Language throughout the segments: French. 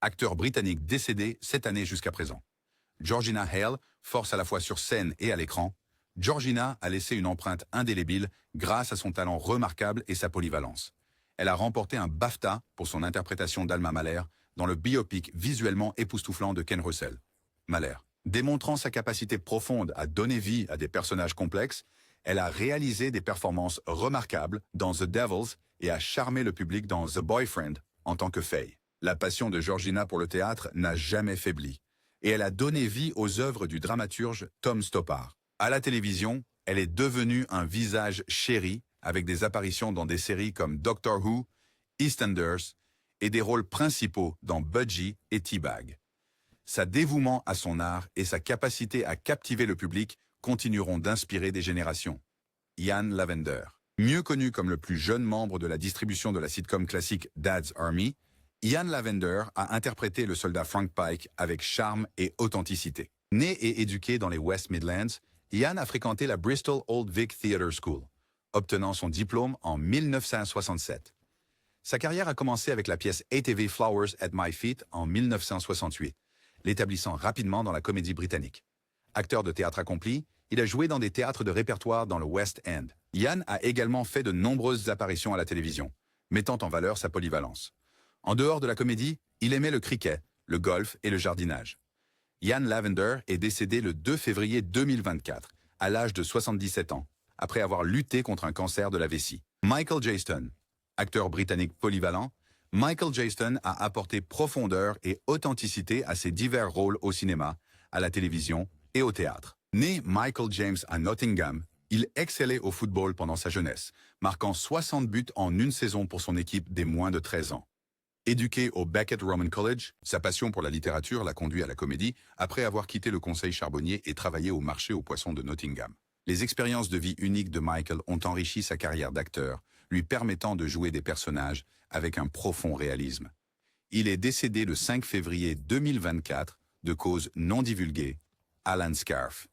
acteur britannique décédé cette année jusqu'à présent. Georgina Hale, force à la fois sur scène et à l'écran, Georgina a laissé une empreinte indélébile grâce à son talent remarquable et sa polyvalence. Elle a remporté un BAFTA pour son interprétation d'Alma Mahler dans le biopic visuellement époustouflant de Ken Russell, Mahler. Démontrant sa capacité profonde à donner vie à des personnages complexes, elle a réalisé des performances remarquables dans The Devils et a charmé le public dans The Boyfriend en tant que Faye. La passion de Georgina pour le théâtre n'a jamais faibli, et elle a donné vie aux œuvres du dramaturge Tom Stoppard. À la télévision, elle est devenue un visage chéri avec des apparitions dans des séries comme Doctor Who, EastEnders et des rôles principaux dans Budgie et T-Bag. Sa dévouement à son art et sa capacité à captiver le public continueront d'inspirer des générations. Ian Lavender. Mieux connu comme le plus jeune membre de la distribution de la sitcom classique Dad's Army, Ian Lavender a interprété le soldat Frank Pike avec charme et authenticité. Né et éduqué dans les West Midlands, Ian a fréquenté la Bristol Old Vic Theatre School, obtenant son diplôme en 1967. Sa carrière a commencé avec la pièce ATV Flowers at My Feet en 1968, l'établissant rapidement dans la comédie britannique. Acteur de théâtre accompli, il a joué dans des théâtres de répertoire dans le West End. Ian a également fait de nombreuses apparitions à la télévision, mettant en valeur sa polyvalence. En dehors de la comédie, il aimait le cricket, le golf et le jardinage. Ian Lavender est décédé le 2 février 2024, à l'âge de 77 ans, après avoir lutté contre un cancer de la vessie. Michael Jayston. Acteur britannique polyvalent, Michael Jayston a apporté profondeur et authenticité à ses divers rôles au cinéma, à la télévision et au théâtre. Né Michael James à Nottingham, il excellait au football pendant sa jeunesse, marquant 60 buts en une saison pour son équipe des moins de 13 ans. Éduqué au Beckett Roman College, sa passion pour la littérature l'a conduit à la comédie après avoir quitté le conseil charbonnier et travaillé au marché aux poissons de Nottingham. Les expériences de vie uniques de Michael ont enrichi sa carrière d'acteur, lui permettant de jouer des personnages avec un profond réalisme. Il est décédé le 5 février 2024 de cause non divulguée, Alan Scarfe.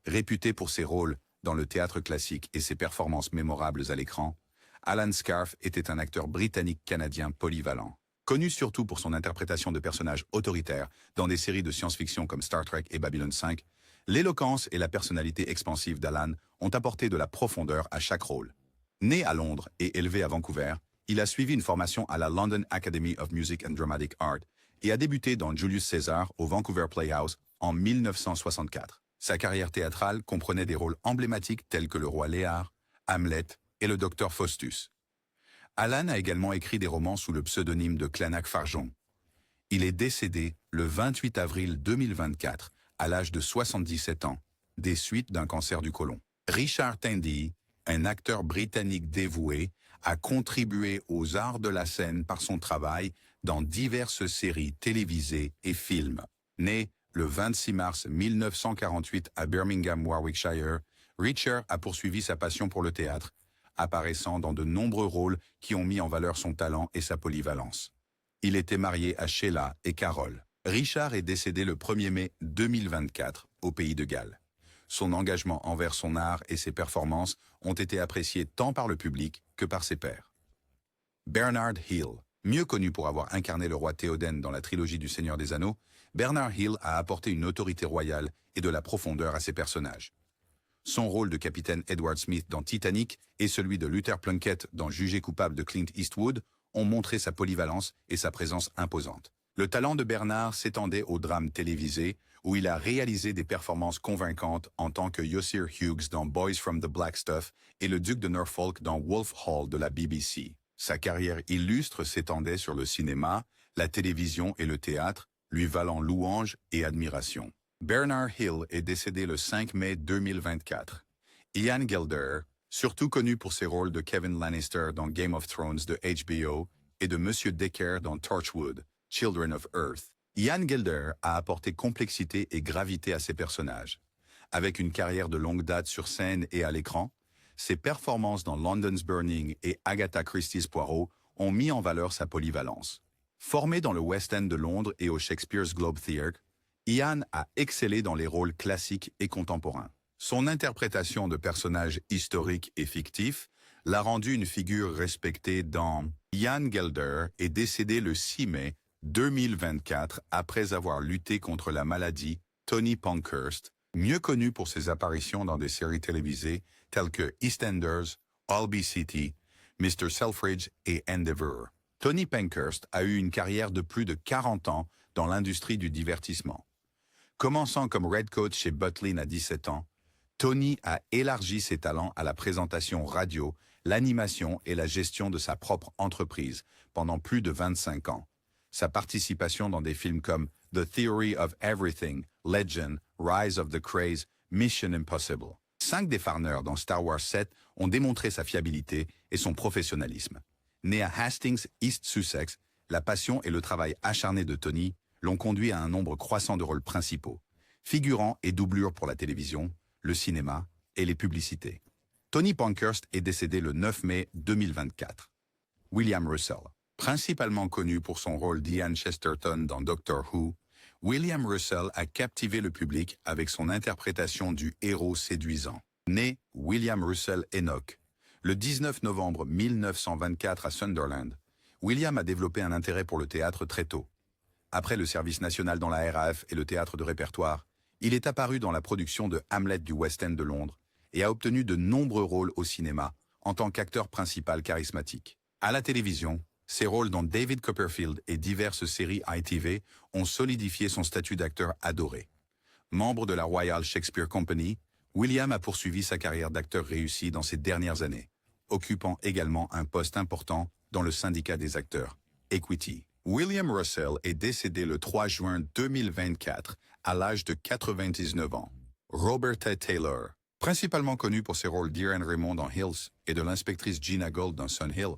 Réputé pour ses rôles dans le théâtre classique et ses performances mémorables à l'écran, Alan Scarfe était un acteur britannique-canadien polyvalent. Connu surtout pour son interprétation de personnages autoritaires dans des séries de science-fiction comme Star Trek et Babylon 5, l'éloquence et la personnalité expansive d'Alan ont apporté de la profondeur à chaque rôle. Né à Londres et élevé à Vancouver, il a suivi une formation à la London Academy of Music and Dramatic Art et a débuté dans Julius Caesar au Vancouver Playhouse en 1964. Sa carrière théâtrale comprenait des rôles emblématiques tels que le roi Léar, Hamlet et le docteur Faustus. Alan a également écrit des romans sous le pseudonyme de Clanac Farjon. Il est décédé le 28 avril 2024 à l'âge de 77 ans, des suites d'un cancer du côlon. Richard Tandy, un acteur britannique dévoué, a contribué aux arts de la scène par son travail dans diverses séries télévisées et films. Né le 26 mars 1948 à Birmingham, Warwickshire, Richard a poursuivi sa passion pour le théâtre, apparaissant dans de nombreux rôles qui ont mis en valeur son talent et sa polyvalence. Il était marié à Sheila et Carol. Richard est décédé le 1er mai 2024 au pays de Galles. Son engagement envers son art et ses performances ont été appréciés tant par le public que par ses pairs. Bernard Hill. Mieux connu pour avoir incarné le roi Théoden dans la trilogie du Seigneur des Anneaux, Bernard Hill a apporté une autorité royale et de la profondeur à ses personnages. Son rôle de capitaine Edward Smith dans Titanic et celui de Luther Plunkett dans Jugé coupable de Clint Eastwood ont montré sa polyvalence et sa présence imposante. Le talent de Bernard s'étendait au drame télévisé, où il a réalisé des performances convaincantes en tant que Yosir Hughes dans Boys from the Black Stuff et le duc de Norfolk dans Wolf Hall de la BBC. Sa carrière illustre s'étendait sur le cinéma, la télévision et le théâtre, lui valant louanges et admiration. Bernard Hill est décédé le 5 mai 2024. Ian Gilder, surtout connu pour ses rôles de Kevin Lannister dans Game of Thrones de HBO et de Monsieur Decker dans Torchwood, Children of Earth. Ian Gilder a apporté complexité et gravité à ses personnages. Avec une carrière de longue date sur scène et à l'écran, ses performances dans London's Burning et Agatha Christie's Poirot ont mis en valeur sa polyvalence. Formé dans le West End de Londres et au Shakespeare's Globe Theatre, Ian a excellé dans les rôles classiques et contemporains. Son interprétation de personnages historiques et fictifs l'a rendu une figure respectée dans Ian Gilder est décédé le 6 mai 2024, après avoir lutté contre la maladie, Tony Pankhurst, mieux connu pour ses apparitions dans des séries télévisées telles que EastEnders, Alby City, Mr. Selfridge et Endeavour. Tony Pankhurst a eu une carrière de plus de 40 ans dans l'industrie du divertissement. Commençant comme Red Coat chez Butlin à 17 ans, Tony a élargi ses talents à la présentation radio, l'animation et la gestion de sa propre entreprise pendant plus de 25 ans. Sa participation dans des films comme The Theory of Everything, Legend, Rise of the Craze, Mission Impossible. 5 des Farners dans Star Wars 7 ont démontré sa fiabilité et son professionnalisme. Né à Hastings, East Sussex, la passion et le travail acharné de Tony l'ont conduit à un nombre croissant de rôles principaux, figurants et doublures pour la télévision, le cinéma et les publicités. Tony Pankhurst est décédé le 9 mai 2024. William Russell. Principalement connu pour son rôle d'Ian Chesterton dans Doctor Who, William Russell a captivé le public avec son interprétation du héros séduisant. Né William Russell Enoch, le 19 novembre 1924 à Sunderland, William a développé un intérêt pour le théâtre très tôt. Après le service national dans la RAF et le théâtre de répertoire, il est apparu dans la production de Hamlet du West End de Londres et a obtenu de nombreux rôles au cinéma en tant qu'acteur principal charismatique. À la télévision, ses rôles dans David Copperfield et diverses séries ITV ont solidifié son statut d'acteur adoré. Membre de la Royal Shakespeare Company, William a poursuivi sa carrière d'acteur réussi dans ces dernières années, occupant également un poste important dans le syndicat des acteurs, Equity. William Russell est décédé le 3 juin 2024 à l'âge de 99 ans. Roberta Taylor, principalement connue pour ses rôles d'Erin Raymond dans Hills et de l'inspectrice Gina Gold dans Sun Hill,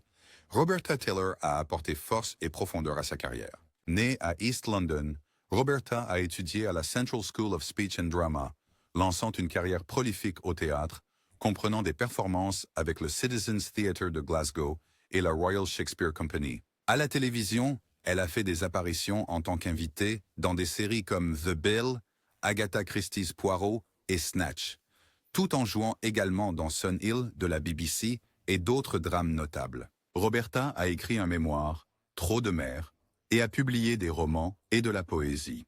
Roberta Taylor a apporté force et profondeur à sa carrière. Née à East London, Roberta a étudié à la Central School of Speech and Drama, lançant une carrière prolifique au théâtre, comprenant des performances avec le Citizens Theatre de Glasgow et la Royal Shakespeare Company. À la télévision, elle a fait des apparitions en tant qu'invitée dans des séries comme The Bill, Agatha Christie's Poirot et Snatch, tout en jouant également dans Sun Hill de la BBC et d'autres drames notables. Roberta a écrit un mémoire, Trop de mer, et a publié des romans et de la poésie.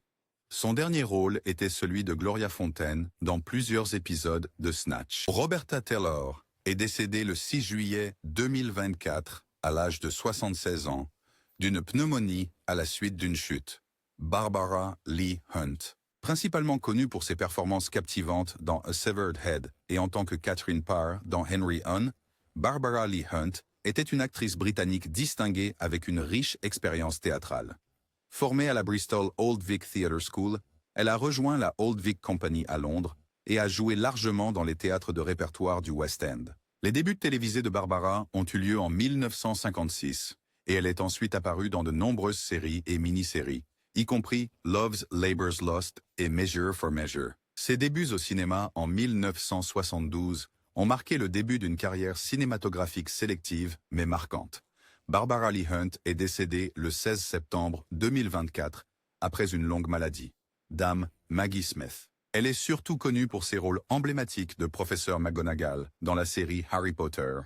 Son dernier rôle était celui de Gloria Fontaine dans plusieurs épisodes de Snatch. Roberta Taylor est décédée le 6 juillet 2024 à l'âge de 76 ans d'une pneumonie à la suite d'une chute. Barbara Lee Hunt. Principalement connue pour ses performances captivantes dans A Severed Head et en tant que Catherine Parr dans Henry Hun, Barbara Lee Hunt était une actrice britannique distinguée avec une riche expérience théâtrale. Formée à la Bristol Old Vic Theatre School, elle a rejoint la Old Vic Company à Londres et a joué largement dans les théâtres de répertoire du West End. Les débuts télévisés de Barbara ont eu lieu en 1956 et elle est ensuite apparue dans de nombreuses séries et mini-séries, y compris Love's Labour's Lost et Measure for Measure. Ses débuts au cinéma en 1972 ont marqué le début d'une carrière cinématographique sélective mais marquante. Barbara Lee Hunt est décédée le 16 septembre 2024 après une longue maladie. Dame Maggie Smith. Elle est surtout connue pour ses rôles emblématiques de professeur McGonagall dans la série Harry Potter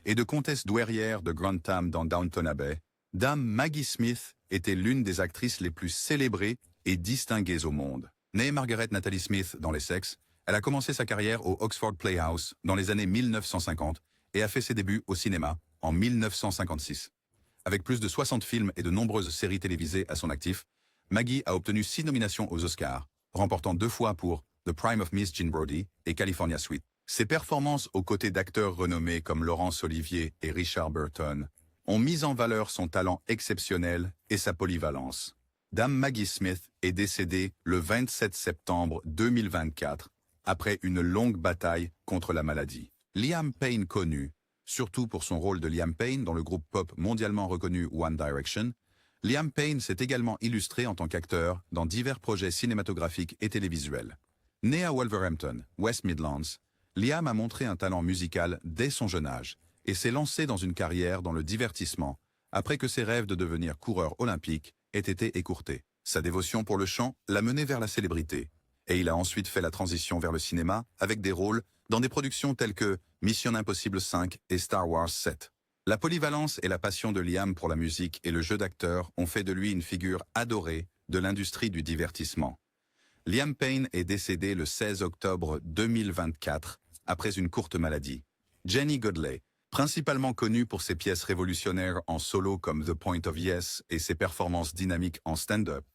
et de comtesse douairière de Grantham dans Downton Abbey. Dame Maggie Smith était l'une des actrices les plus célébrées et distinguées au monde. Née Margaret Natalie Smith dans l'Essex, elle a commencé sa carrière au Oxford Playhouse dans les années 1950 et a fait ses débuts au cinéma en 1956. Avec plus de 60 films et de nombreuses séries télévisées à son actif, Maggie a obtenu 6 nominations aux Oscars, remportant 2 fois pour The Prime of Miss Jean Brodie et California Suite. Ses performances aux côtés d'acteurs renommés comme Laurence Olivier et Richard Burton ont mis en valeur son talent exceptionnel et sa polyvalence. Dame Maggie Smith est décédée le 27 septembre 2024 après une longue bataille contre la maladie. Liam Payne connu, surtout pour son rôle de Liam Payne dans le groupe pop mondialement reconnu One Direction, Liam Payne s'est également illustré en tant qu'acteur dans divers projets cinématographiques et télévisuels. Né à Wolverhampton, West Midlands, Liam a montré un talent musical dès son jeune âge et s'est lancé dans une carrière dans le divertissement après que ses rêves de devenir coureur olympique aient été écourtés. Sa dévotion pour le chant l'a mené vers la célébrité, et il a ensuite fait la transition vers le cinéma avec des rôles dans des productions telles que Mission Impossible 5 et Star Wars 7. La polyvalence et la passion de Liam pour la musique et le jeu d'acteur ont fait de lui une figure adorée de l'industrie du divertissement. Liam Payne est décédé le 16 octobre 2024 après une courte maladie. Jenny Godley, principalement connue pour ses pièces révolutionnaires en solo comme The Point of Yes et ses performances dynamiques en stand-up,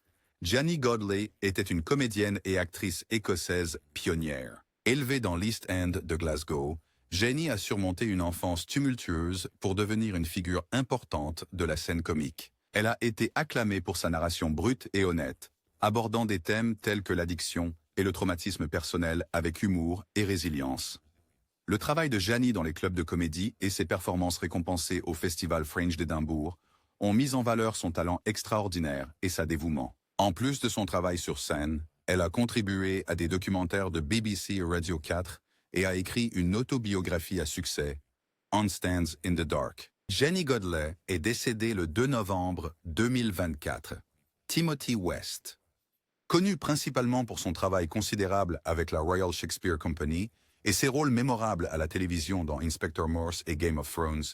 Jenny Godley était une comédienne et actrice écossaise pionnière. Élevée dans l'East End de Glasgow, Jenny a surmonté une enfance tumultueuse pour devenir une figure importante de la scène comique. Elle a été acclamée pour sa narration brute et honnête, abordant des thèmes tels que l'addiction et le traumatisme personnel avec humour et résilience. Le travail de Jenny dans les clubs de comédie et ses performances récompensées au Festival Fringe d'Édimbourg ont mis en valeur son talent extraordinaire et sa dévouement. En plus de son travail sur scène, elle a contribué à des documentaires de BBC et Radio 4 et a écrit une autobiographie à succès, On Stands in the Dark. Jenny Godley est décédée le 2 novembre 2024. Timothy West. Connu principalement pour son travail considérable avec la Royal Shakespeare Company et ses rôles mémorables à la télévision dans Inspector Morse et Game of Thrones,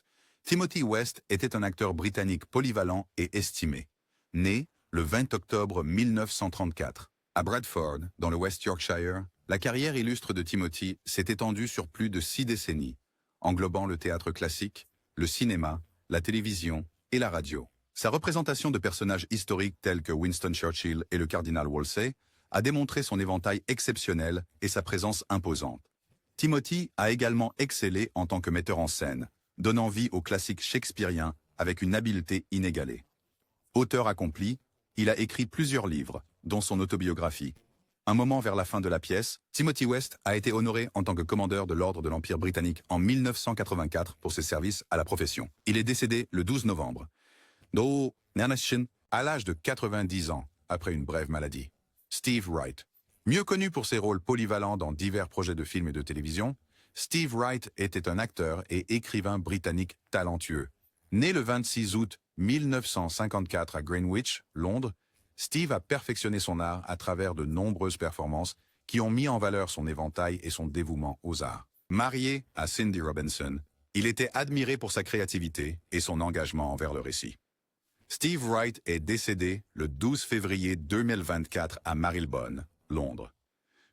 Timothy West était un acteur britannique polyvalent et estimé. Né le 20 octobre 1934, à Bradford, dans le West Yorkshire, la carrière illustre de Timothy s'est étendue sur plus de 6 décennies, englobant le théâtre classique, le cinéma, la télévision et la radio. Sa représentation de personnages historiques tels que Winston Churchill et le cardinal Wolsey a démontré son éventail exceptionnel et sa présence imposante. Timothy a également excellé en tant que metteur en scène, donnant vie aux classiques shakespeariens avec une habileté inégalée. Auteur accompli, il a écrit plusieurs livres, dont son autobiographie. Un moment vers la fin de la pièce, Timothy West a été honoré en tant que commandeur de l'Ordre de l'Empire britannique en 1984 pour ses services à la profession. Il est décédé le 12 novembre. À l'âge de 90 ans, après une brève maladie. Steve Wright. Mieux connu pour ses rôles polyvalents dans divers projets de films et de télévision, Steve Wright était un acteur et écrivain britannique talentueux. Né le 26 août 1954 à Greenwich, Londres, Steve a perfectionné son art à travers de nombreuses performances qui ont mis en valeur son éventail et son dévouement aux arts. Marié à Cindy Robinson, il était admiré pour sa créativité et son engagement envers le récit. Steve Wright est décédé le 12 février 2024 à Marylebone, Londres.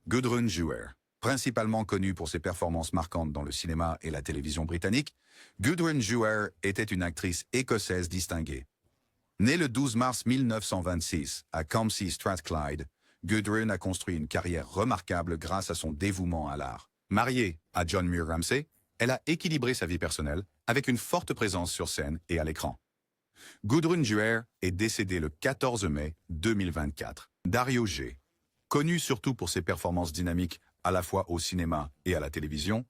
Gudrun Dewar, principalement connue pour ses performances marquantes dans le cinéma et la télévision britannique, Gudrun Dewar était une actrice écossaise distinguée. Née le 12 mars 1926 à Campsie, Strathclyde, Gudrun a construit une carrière remarquable grâce à son dévouement à l'art. Mariée à John Muir Ramsay, elle a équilibré sa vie personnelle avec une forte présence sur scène et à l'écran. Gudrun Dewar est décédée le 14 mai 2024. Dario G. Connu surtout pour ses performances dynamiques à la fois au cinéma et à la télévision,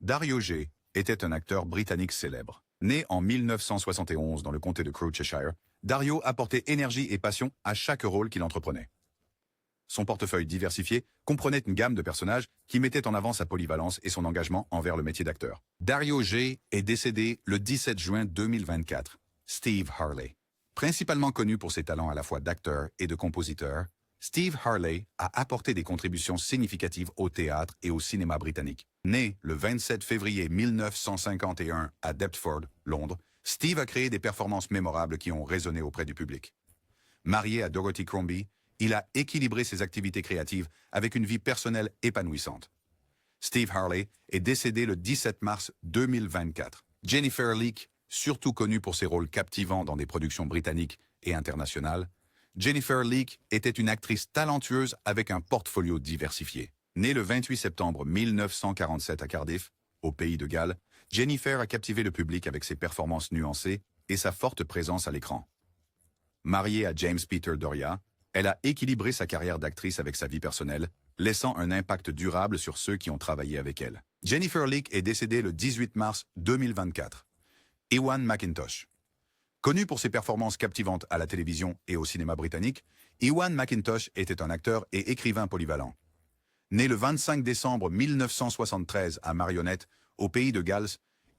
Dario G. était un acteur britannique célèbre. Né en 1971 dans le comté de Gloucestershire, Dario apportait énergie et passion à chaque rôle qu'il entreprenait. Son portefeuille diversifié comprenait une gamme de personnages qui mettaient en avant sa polyvalence et son engagement envers le métier d'acteur. Dario G. est décédé le 17 juin 2024. Steve Harley. Principalement connu pour ses talents à la fois d'acteur et de compositeur, Steve Harley a apporté des contributions significatives au théâtre et au cinéma britannique. Né le 27 février 1951 à Deptford, Londres, Steve a créé des performances mémorables qui ont résonné auprès du public. Marié à Dorothy Crombie, il a équilibré ses activités créatives avec une vie personnelle épanouissante. Steve Harley est décédé le 17 mars 2024. Jennifer Leake, surtout connue pour ses rôles captivants dans des productions britanniques et internationales, Jennifer Leake était une actrice talentueuse avec un portfolio diversifié. Née le 28 septembre 1947 à Cardiff, au pays de Galles, Jennifer a captivé le public avec ses performances nuancées et sa forte présence à l'écran. Mariée à James Peter Doria, elle a équilibré sa carrière d'actrice avec sa vie personnelle, laissant un impact durable sur ceux qui ont travaillé avec elle. Jennifer Leake est décédée le 18 mars 2024. Ewan McIntosh. Connu pour ses performances captivantes à la télévision et au cinéma britannique, Ewan McIntosh était un acteur et écrivain polyvalent. Né le 25 décembre 1973 à Marionette, au pays de Galles,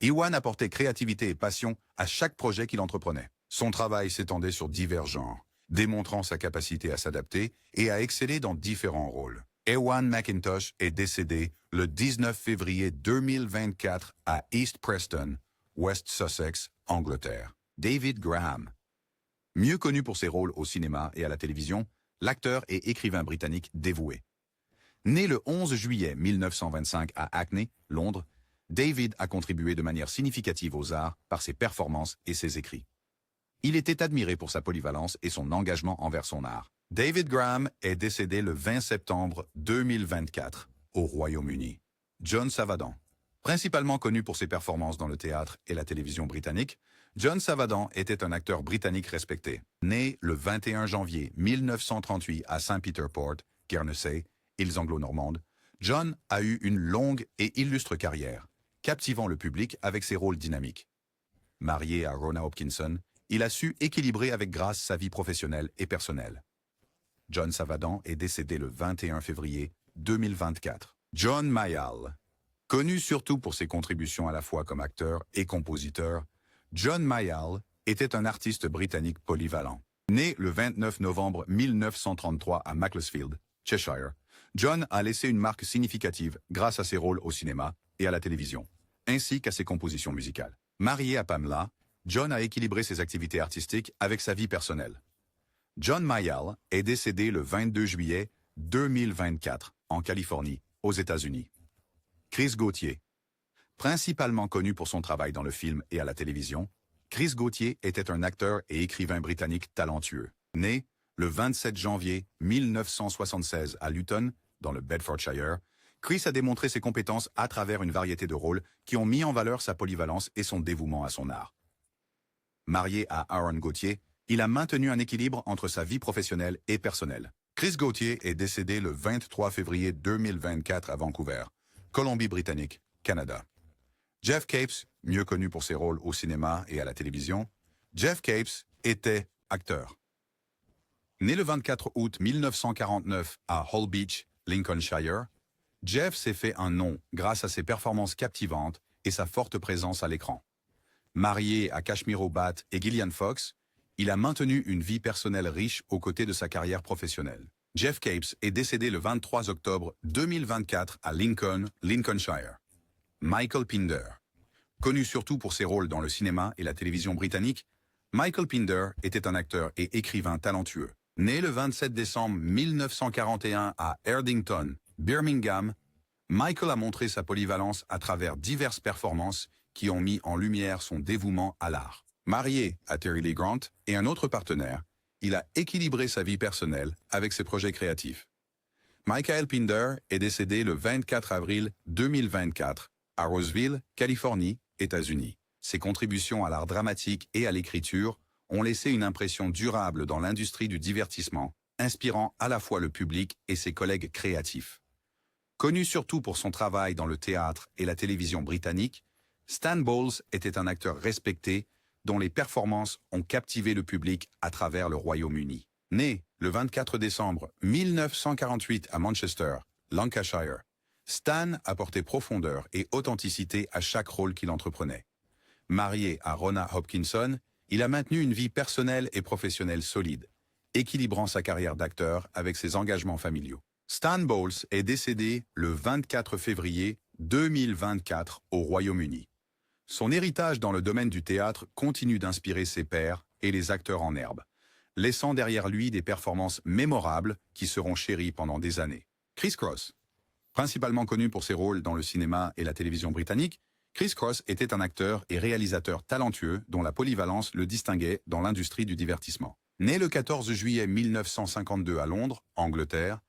Ewan apportait créativité et passion à chaque projet qu'il entreprenait. Son travail s'étendait sur divers genres, démontrant sa capacité à s'adapter et à exceller dans différents rôles. Ewan McIntosh est décédé le 19 février 2024 à East Preston, West Sussex, Angleterre. David Graham. Mieux connu pour ses rôles au cinéma et à la télévision, l'acteur et écrivain britannique dévoué. Né le 11 juillet 1925 à Hackney, Londres, David a contribué de manière significative aux arts par ses performances et ses écrits. Il était admiré pour sa polyvalence et son engagement envers son art. David Graham est décédé le 20 septembre 2024 au Royaume-Uni. John Savadan. Principalement connu pour ses performances dans le théâtre et la télévision britannique, John Savadan était un acteur britannique respecté. Né le 21 janvier 1938 à St. Peter Port, Guernesey, îles anglo-normandes, John a eu une longue et illustre carrière, captivant le public avec ses rôles dynamiques. Marié à Rona Hopkinson, il a su équilibrer avec grâce sa vie professionnelle et personnelle. John Savadan est décédé le 21 février 2024. John Mayall. Connu surtout pour ses contributions à la fois comme acteur et compositeur, John Mayall était un artiste britannique polyvalent. Né le 29 novembre 1933 à Macclesfield, Cheshire, John a laissé une marque significative grâce à ses rôles au cinéma et à la télévision, ainsi qu'à ses compositions musicales. Marié à Pamela, John a équilibré ses activités artistiques avec sa vie personnelle. John Mayall est décédé le 22 juillet 2024 en Californie, aux États-Unis. Chris Gauthier. Principalement connu pour son travail dans le film et à la télévision, Chris Gauthier était un acteur et écrivain britannique talentueux. Né le 27 janvier 1976 à Luton, dans le Bedfordshire, Chris a démontré ses compétences à travers une variété de rôles qui ont mis en valeur sa polyvalence et son dévouement à son art. Marié à Aaron Gauthier, il a maintenu un équilibre entre sa vie professionnelle et personnelle. Chris Gauthier est décédé le 23 février 2024 à Vancouver, Colombie-Britannique, Canada. Jeff Capes, mieux connu pour ses rôles au cinéma et à la télévision, Jeff Capes était acteur. Né le 24 août 1949 à Holbeach, Lincolnshire, Jeff s'est fait un nom grâce à ses performances captivantes et sa forte présence à l'écran. Marié à Kashmir Bhatt et Gillian Fox, il a maintenu une vie personnelle riche aux côtés de sa carrière professionnelle. Jeff Capes est décédé le 23 octobre 2024 à Lincoln, Lincolnshire. Michael Pinder. Connu surtout pour ses rôles dans le cinéma et la télévision britannique, Michael Pinder était un acteur et écrivain talentueux. Né le 27 décembre 1941 à Erdington, Birmingham, Michael a montré sa polyvalence à travers diverses performances qui ont mis en lumière son dévouement à l'art. Marié à Terry Lee Grant et un autre partenaire, il a équilibré sa vie personnelle avec ses projets créatifs. Michael Pinder est décédé le 24 avril 2024 à Roseville, Californie, États-Unis. Ses contributions à l'art dramatique et à l'écriture ont laissé une impression durable dans l'industrie du divertissement, inspirant à la fois le public et ses collègues créatifs. Connu surtout pour son travail dans le théâtre et la télévision britannique, Stan Bowles était un acteur respecté dont les performances ont captivé le public à travers le Royaume-Uni. Né le 24 décembre 1948 à Manchester, Lancashire, Stan apportait profondeur et authenticité à chaque rôle qu'il entreprenait. Marié à Rona Hopkinson, il a maintenu une vie personnelle et professionnelle solide, équilibrant sa carrière d'acteur avec ses engagements familiaux. Stan Bowles est décédé le 24 février 2024 au Royaume-Uni. Son héritage dans le domaine du théâtre continue d'inspirer ses pairs et les acteurs en herbe, laissant derrière lui des performances mémorables qui seront chéries pendant des années. Chris Cross. Principalement connu pour ses rôles dans le cinéma et la télévision britannique, Chris Cross était un acteur et réalisateur talentueux dont la polyvalence le distinguait dans l'industrie du divertissement. Né le 14 juillet 1952 à Londres, Angleterre,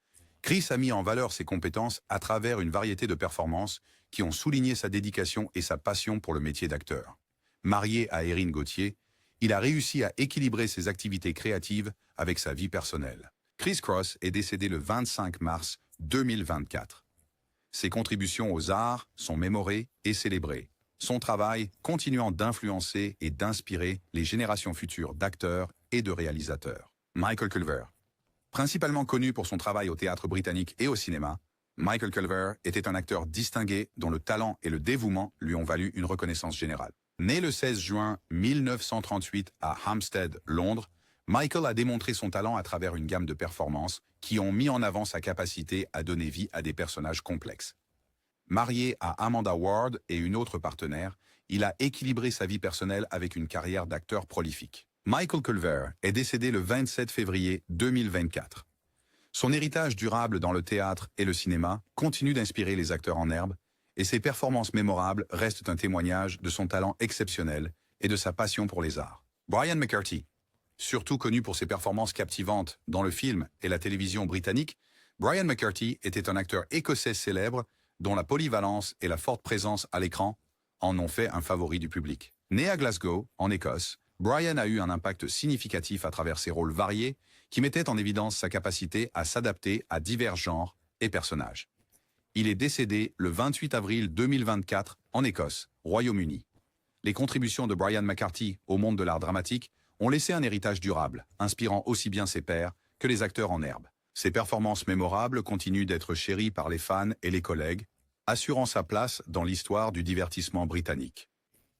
Chris a mis en valeur ses compétences à travers une variété de performances qui ont souligné sa dédication et sa passion pour le métier d'acteur. Marié à Erin Gauthier, il a réussi à équilibrer ses activités créatives avec sa vie personnelle. Chris Cross est décédé le 25 mars 2024. Ses contributions aux arts sont mémorées et célébrées, son travail continuant d'influencer et d'inspirer les générations futures d'acteurs et de réalisateurs. Michael Culver. Principalement connu pour son travail au théâtre britannique et au cinéma, Michael Culver était un acteur distingué dont le talent et le dévouement lui ont valu une reconnaissance générale. Né le 16 juin 1938 à Hampstead, Londres, Michael a démontré son talent à travers une gamme de performances qui ont mis en avant sa capacité à donner vie à des personnages complexes. Marié à Amanda Ward et une autre partenaire, il a équilibré sa vie personnelle avec une carrière d'acteur prolifique. Michael Culver est décédé le 27 février 2024. Son héritage durable dans le théâtre et le cinéma continue d'inspirer les acteurs en herbe, et ses performances mémorables restent un témoignage de son talent exceptionnel et de sa passion pour les arts. Brian McCarthy, surtout connu pour ses performances captivantes dans le film et la télévision britannique, Brian McCarthy était un acteur écossais célèbre dont la polyvalence et la forte présence à l'écran en ont fait un favori du public. Né à Glasgow, en Écosse, Brian a eu un impact significatif à travers ses rôles variés qui mettaient en évidence sa capacité à s'adapter à divers genres et personnages. Il est décédé le 28 avril 2024 en Écosse, Royaume-Uni. Les contributions de Brian McCarthy au monde de l'art dramatique ont laissé un héritage durable, inspirant aussi bien ses pairs que les acteurs en herbe. Ses performances mémorables continuent d'être chéries par les fans et les collègues, assurant sa place dans l'histoire du divertissement britannique.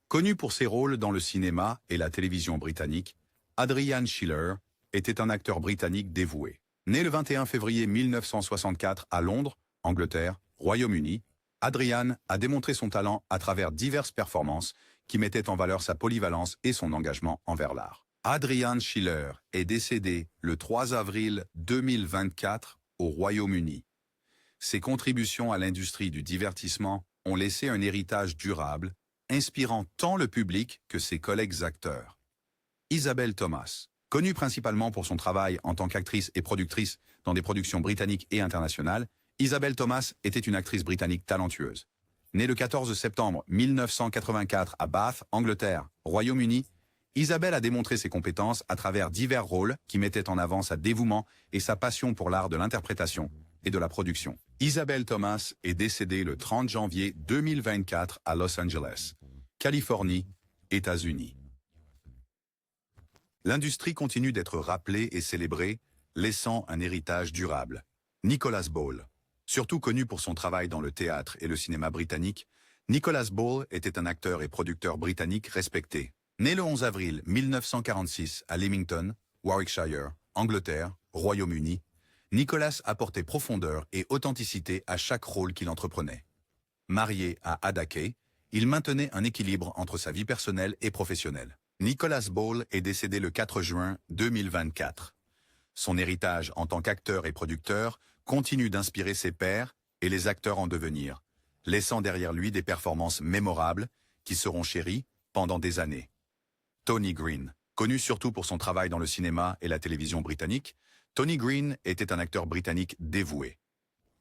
Connu pour ses rôles dans le cinéma et la télévision britannique, Adrian Schiller était un acteur britannique dévoué. Né le 21 février 1964 à Londres, Angleterre, Royaume-Uni, Adrian a démontré son talent à travers diverses performances qui mettaient en valeur sa polyvalence et son engagement envers l'art. Adrian Schiller est décédé le 3 avril 2024 au Royaume-Uni. Ses contributions à l'industrie du divertissement ont laissé un héritage durable, inspirant tant le public que ses collègues acteurs. Isabelle Thomas, connue principalement pour son travail en tant qu'actrice et productrice dans des productions britanniques et internationales, Isabelle Thomas était une actrice britannique talentueuse. Née le 14 septembre 1984 à Bath, Angleterre, Royaume-Uni, Isabelle a démontré ses compétences à travers divers rôles qui mettaient en avant sa dévouement et sa passion pour l'art de l'interprétation et de la production. Isabelle Thomas est décédée le 30 janvier 2024 à Los Angeles, Californie, États-Unis. L'industrie continue d'être rappelée et célébrée, laissant un héritage durable. Nicholas Ball. Surtout connu pour son travail dans le théâtre et le cinéma britannique, Nicholas Ball était un acteur et producteur britannique respecté. Né le 11 avril 1946 à Leamington, Warwickshire, Angleterre, Royaume-Uni, Nicholas apportait profondeur et authenticité à chaque rôle qu'il entreprenait. Marié à Ada Kay, il maintenait un équilibre entre sa vie personnelle et professionnelle. Nicholas Ball est décédé le 4 juin 2024. Son héritage en tant qu'acteur et producteur continue d'inspirer ses pairs et les acteurs en devenir, laissant derrière lui des performances mémorables qui seront chéries pendant des années. Tony Green, connu surtout pour son travail dans le cinéma et la télévision britannique, Tony Green était un acteur britannique dévoué.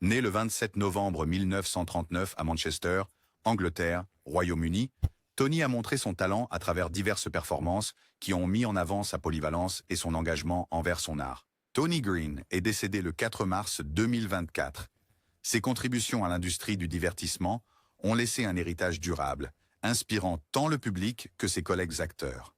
Né le 27 novembre 1939 à Manchester, Angleterre, Royaume-Uni, Tony a montré son talent à travers diverses performances qui ont mis en avant sa polyvalence et son engagement envers son art. Tony Green est décédé le 4 mars 2024. Ses contributions à l'industrie du divertissement ont laissé un héritage durable, inspirant tant le public que ses collègues acteurs.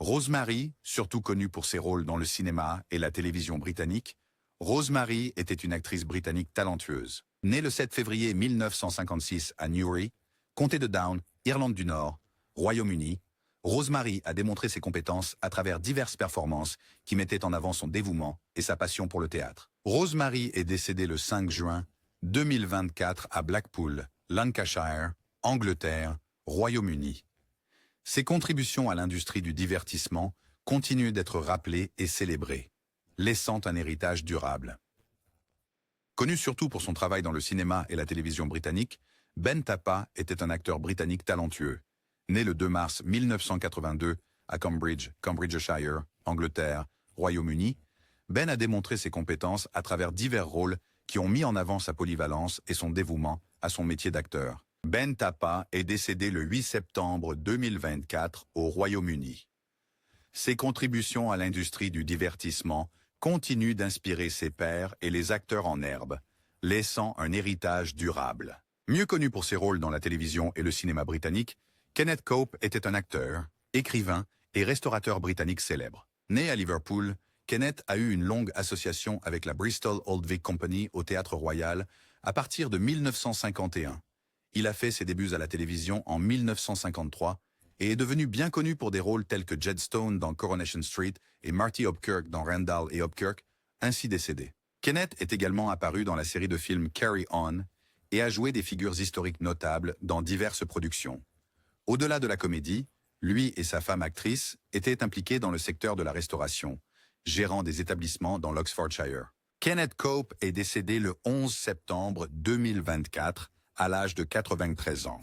Rosemary, surtout connue pour ses rôles dans le cinéma et la télévision britannique, Rosemary était une actrice britannique talentueuse. Née le 7 février 1956 à Newry, comté de Down, Irlande du Nord, Royaume-Uni, Rosemary a démontré ses compétences à travers diverses performances qui mettaient en avant son dévouement et sa passion pour le théâtre. Rosemary est décédée le 5 juin 2024 à Blackpool, Lancashire, Angleterre, Royaume-Uni. Ses contributions à l'industrie du divertissement continuent d'être rappelées et célébrées, laissant un héritage durable. Connu surtout pour son travail dans le cinéma et la télévision britannique, Ben Tapa était un acteur britannique talentueux. Né le 2 mars 1982 à Cambridge, Cambridgeshire, Angleterre, Royaume-Uni, Ben a démontré ses compétences à travers divers rôles qui ont mis en avant sa polyvalence et son dévouement à son métier d'acteur. Ben Tapa est décédé le 8 septembre 2024 au Royaume-Uni. Ses contributions à l'industrie du divertissement continuent d'inspirer ses pairs et les acteurs en herbe, laissant un héritage durable. Mieux connu pour ses rôles dans la télévision et le cinéma britannique, Kenneth Cope était un acteur, écrivain et restaurateur britannique célèbre. Né à Liverpool, Kenneth a eu une longue association avec la Bristol Old Vic Company au Théâtre Royal à partir de 1951. Il a fait ses débuts à la télévision en 1953 et est devenu bien connu pour des rôles tels que Jed Stone dans Coronation Street et Marty Hopkirk dans Randall et Hopkirk, ainsi décédé. Kenneth est également apparu dans la série de films Carry On et a joué des figures historiques notables dans diverses productions. Au-delà de la comédie, lui et sa femme actrice étaient impliqués dans le secteur de la restauration, gérant des établissements dans l'Oxfordshire. Kenneth Cope est décédé le 11 septembre 2024 à l'âge de 93 ans.